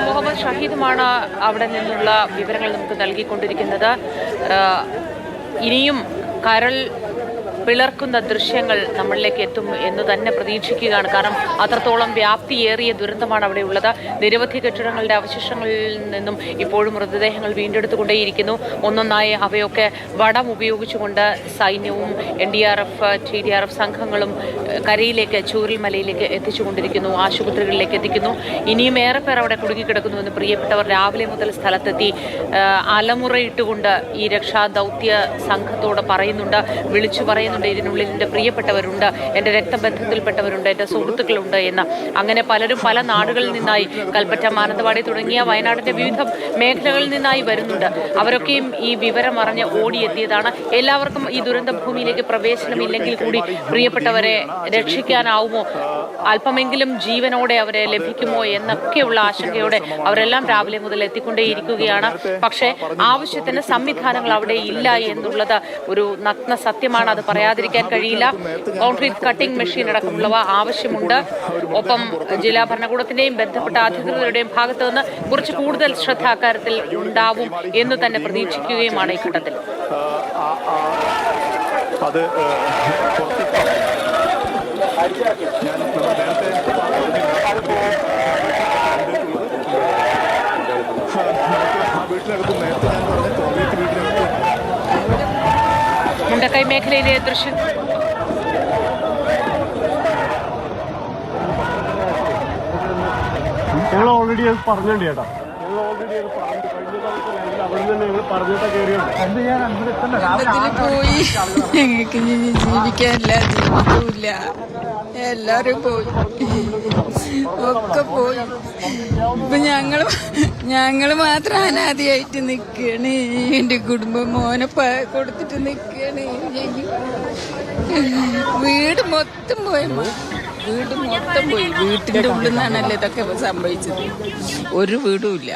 മുഹമ്മദ് ഷഹീദുമാണ് അവിടെ നിന്നുള്ള വിവരങ്ങൾ നമുക്ക് നൽകിക്കൊണ്ടിരിക്കുന്നത്. ഇനിയും കരൾ പിളർക്കുന്ന ദൃശ്യങ്ങൾ നമ്മളിലേക്ക് എത്തും എന്ന് തന്നെ പ്രതീക്ഷിക്കുകയാണ്. കാരണം അത്രത്തോളം വ്യാപ്തിയേറിയ ദുരന്തമാണ് അവിടെയുള്ളത്. നിരവധി കെട്ടിടങ്ങളുടെ അവശിഷ്ടങ്ങളിൽ നിന്നും ഇപ്പോഴും മൃതദേഹങ്ങൾ വീണ്ടെടുത്തുകൊണ്ടേയിരിക്കുന്നു. ഒന്നൊന്നായി അവയൊക്കെ വടം ഉപയോഗിച്ചുകൊണ്ട് സൈന്യവും NDRF TDRF സംഘങ്ങളും കരയിലേക്ക് ചൂരൽമലയിലേക്ക് എത്തിച്ചുകൊണ്ടിരിക്കുന്നു, ആശുപത്രികളിലേക്ക് എത്തിക്കുന്നു. ഇനിയും ഏറെ പേർ അവിടെ കുടുങ്ങിക്കിടക്കുന്നുവെന്ന് പ്രിയപ്പെട്ടവർ രാവിലെ മുതൽ സ്ഥലത്തെത്തി അലമുറയിട്ടുകൊണ്ട് ഈ രക്ഷാദൗത്യ സംഘത്തോട് പറയുന്നുണ്ട്, വിളിച്ചു പറയുന്നു. ഇതിനുള്ളിൽ എൻ്റെ പ്രിയപ്പെട്ടവരുണ്ട്, എൻ്റെ രക്തബന്ധത്തിൽപ്പെട്ടവരുണ്ട്, എൻ്റെ സുഹൃത്തുക്കളുണ്ട് എന്ന്. അങ്ങനെ പലരും പല നാടുകളിൽ നിന്നായി, കൽപ്പറ്റ, മാനന്തവാടി തുടങ്ങിയ വയനാടിൻ്റെ വിവിധ മേഖലകളിൽ നിന്നായി വരുന്നുണ്ട്. അവരൊക്കെയും ഈ വിവരം അറിഞ്ഞ് ഓടിയെത്തിയതാണ്. എല്ലാവർക്കും ഈ ദുരന്ത ഭൂമിയിലേക്ക് പ്രവേശനമില്ലെങ്കിൽ കൂടി പ്രിയപ്പെട്ടവരെ രക്ഷിക്കാനാവുമോ, അല്പമെങ്കിലും ജീവനോടെ അവരെ ലഭിക്കുമോ എന്നൊക്കെയുള്ള ആശങ്കയോടെ അവരെല്ലാം രാവിലെ മുതൽ എത്തിക്കൊണ്ടേയിരിക്കുകയാണ്. പക്ഷേ ആവശ്യത്തിന് സംവിധാനങ്ങൾ അവിടെ ഇല്ല എന്നുള്ളത് ഒരു നഗ്ന സത്യമാണ്. അത് പറയാതിരിക്കാൻ കഴിയില്ല. കോൺക്രീറ്റ് കട്ടിംഗ് മെഷീൻ അടക്കമുള്ളവ ആവശ്യമുണ്ട്. ഒപ്പം ജില്ലാ ഭരണകൂടത്തിന്റെയും ബന്ധപ്പെട്ട അധികൃതരുടെയും ഭാഗത്തു നിന്ന് കുറച്ച് കൂടുതൽ ശ്രദ്ധ അക്കാര്യത്തിൽ ഉണ്ടാവും എന്ന് തന്നെ പ്രതീക്ഷിക്കുകയുമാണ് ഈ ഘട്ടത്തിൽ. മുണ്ടക്കൈ മേഖലയിലെ ദൃശ്യം ഞങ്ങൾ ഓൾറെഡി അത് പറഞ്ഞിട്ടുണ്ട് ചേട്ടാ. ഞങ്ങൾ ഓൾറെഡി അത് പോയി. ഞങ്ങൾക്ക് ജീവിക്കാനില്ല, ജീവിതമില്ല, എല്ലാരും പോയി, ഒക്കെ പോയി. ഇപ്പൊ ഞങ്ങള് മാത്രം അനാദിയായിട്ട് നിക്കാണ്. എന്റെ കുടുംബം മോനെ കൊടുത്തിട്ട് നിക്കാണ്. വീട് മൊത്തം പോയി, വീട് മൊത്തം പോയി. വീട്ടിന്റെ ഉള്ളിൽ നിന്നാണല്ലോ ഇതൊക്കെ സംഭവിച്ചത്. ഒരു വീടും ഇല്ല.